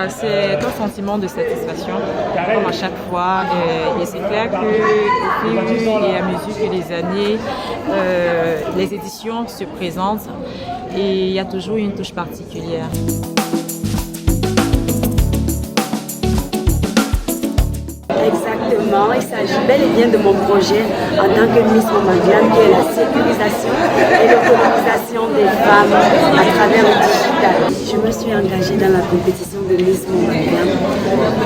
c'est un sentiment de satisfaction, comme à chaque fois. Et c'est clair qu'au fil et à mesure que les années, les éditions se présentent et il y a toujours une touche particulière. Exactement, il s'agit bel et bien de mon projet en tant que Miss Mondiale, qui est la sécurisation et l'autonomisation des femmes à travers le digital. Je me suis engagée dans la compétition de Miss Mondiale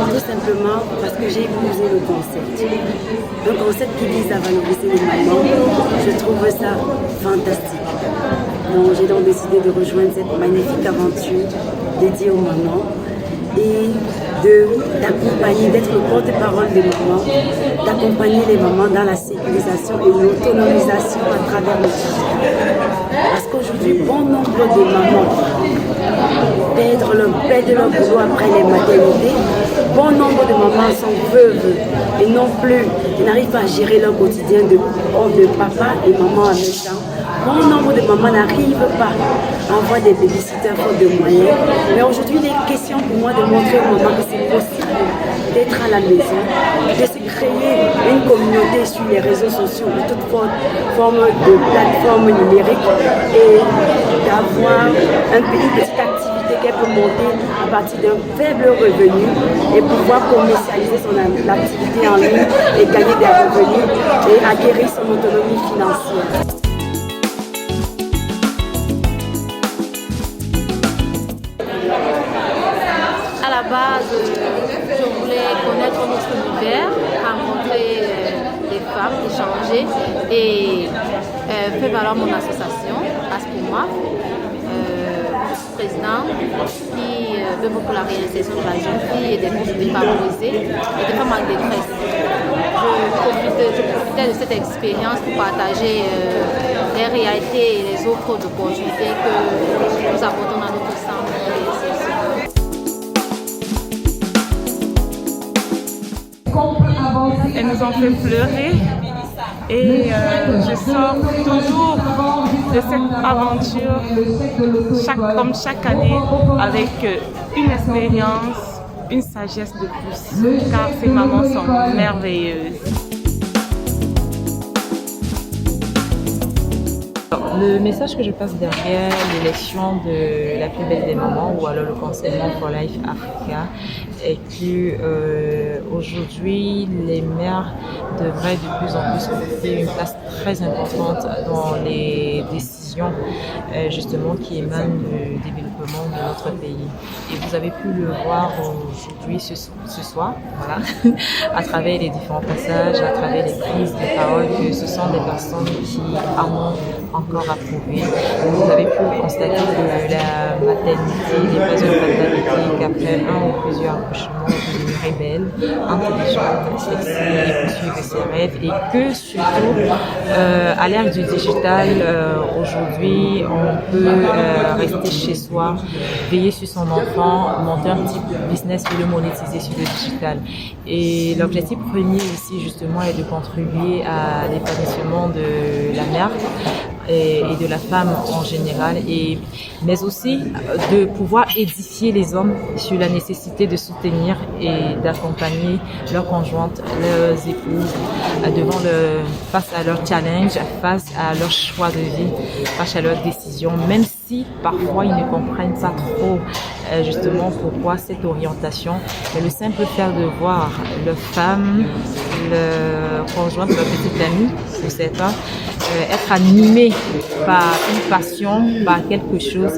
tout simplement parce que j'ai épousé le concept. Un concept qui vise à valoriser les mamans. Je trouve ça fantastique. Donc j'ai donc décidé de rejoindre cette magnifique aventure dédiée aux mamans et d'accompagner, d'être le porte-parole des mamans, d'accompagner les mamans dans la sécurisation et l'autonomisation à travers le digital. Parce qu'aujourd'hui, bon nombre de mamans perdent leur boulot après les maternités. Bon nombre de mamans sont veuves et non plus, ils n'arrivent pas à gérer leur quotidien de papa et maman en même temps. Bon nombre de mamans n'arrivent pas à avoir des babysitters faute de moyens. Mais aujourd'hui, il est question pour moi de montrer aux mamans que c'est possible d'être à la maison, de se créer une communauté sur les réseaux sociaux ou toute forme de plateforme numérique et d'avoir une petite activité qu'elle peut monter à partir d'un faible revenu et pouvoir commercialiser son activité en ligne et gagner des revenus et acquérir son autonomie financière. À la base, je voulais connaître notre univers, rencontrer des femmes, échanger et faire valoir mon association, parce que moi, je suis présidente qui veut beaucoup la réalisation de la jeune fille et des groupes défavorisés et des femmes en détresse. Je profitais de cette expérience pour partager les réalités et les offres d'opportunités que nous apportons dans notre centre. Elles nous ont fait pleurer et je sors toujours de cette aventure comme chaque année avec une expérience, une sagesse de plus, car ces mamans sont merveilleuses. Le message que je passe derrière l'élection de la plus belle des mamans ou alors le conseil for Life Africa est que aujourd'hui les mères devraient de plus en plus occuper une place très importante dans les décisions justement qui émanent du développement de notre pays. Et vous avez pu le voir aujourd'hui, ce soir, voilà, à travers les différents passages, à travers les prises de parole, que ce sont des personnes qui en ont encore approuvé. Vous avez pu constater que la maternité n'est pas une maternité qu'après un ou plusieurs accouchements, vous devenez belle, intelligente, sexy et poursuivre ses rêves. Et que surtout, à l'ère du digital, aujourd'hui, on peut rester chez soi, veiller sur son enfant, monter un petit business et le monétiser sur le digital. Et l'objectif premier ici, justement, est de contribuer à l'épanouissement de la mère et de la femme en général, mais aussi de pouvoir édifier les hommes sur la nécessité de soutenir et d'accompagner leurs conjointes, leurs épouses face à leurs challenges, face à leurs choix de vie, face à leurs décisions, même si parfois ils ne comprennent pas trop justement pourquoi cette orientation, mais le simple fait de voir leur femme, leur conjointe, leur petite amie, je ne sais pas, être animé par une passion, par quelque chose,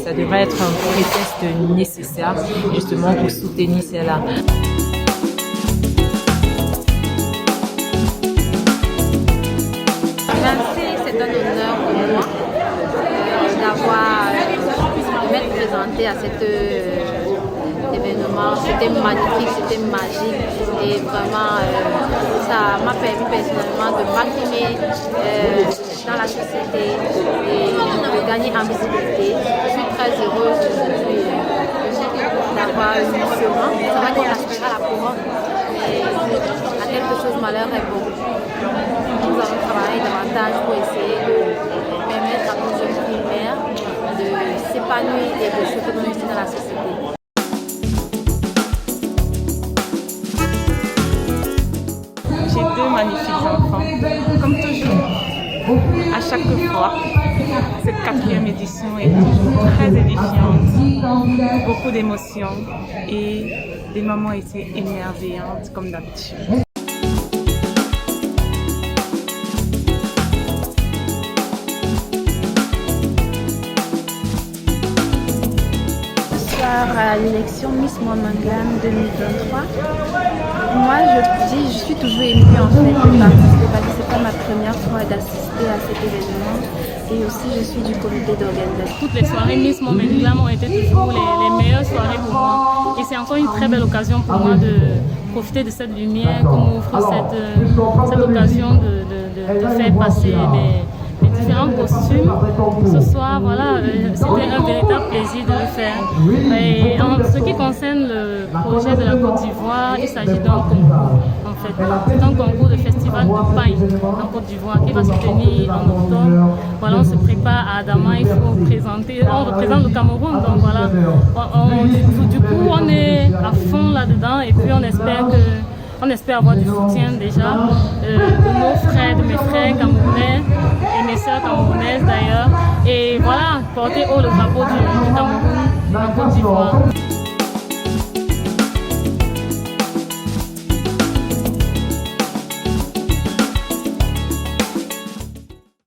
ça devrait être un prétexte nécessaire justement pour soutenir cela. C'est un honneur pour moi de m'être présentée à cet événement. C'était magnifique, c'était magique et vraiment ça m'a permis personnellement de m'affirmer dans la société et de gagner en visibilité. Je suis très heureuse aujourd'hui d'avoir eu ce rang. C'est vrai qu'on aspirera à la couronne, mais à quelque chose malheur est bon. Nous allons travailler davantage pour essayer de permettre à nos jeunes filles mères de s'épanouir et de se reconnaître dans la société. magnifiques enfants. Comme toujours, à chaque fois, cette 4e édition est toujours très édifiante, beaucoup d'émotions et les mamans étaient émerveillantes comme d'habitude. À l'élection Miss Mwangangan 2023, moi je suis toujours émue en fait de participer parce que c'est pas ma première fois d'assister à cet événement et aussi je suis du comité d'organisation. Toutes les soirées Miss Mwangangan ont été toujours les meilleures soirées pour moi et c'est encore une très belle occasion pour moi de profiter de cette lumière qu'on m'offre cette occasion de faire passer les différents costumes. Ce soir, voilà, c'était un véritable plaisir de le faire. Et en ce qui concerne le projet de la Côte d'Ivoire, il s'agit d'un concours. En fait, c'est un concours de festival de paille en Côte d'Ivoire qui va se tenir en octobre. Voilà, on se prépare à Adama, il faut présenter, on représente le Cameroun, donc voilà. Du coup, on est à fond là-dedans et puis on espère avoir du soutien déjà de nos frères, de mes frères camerounais et mes sœurs camerounaises d'ailleurs. Et voilà, porter haut le drapeau du Cameroun en Côte d'Ivoire.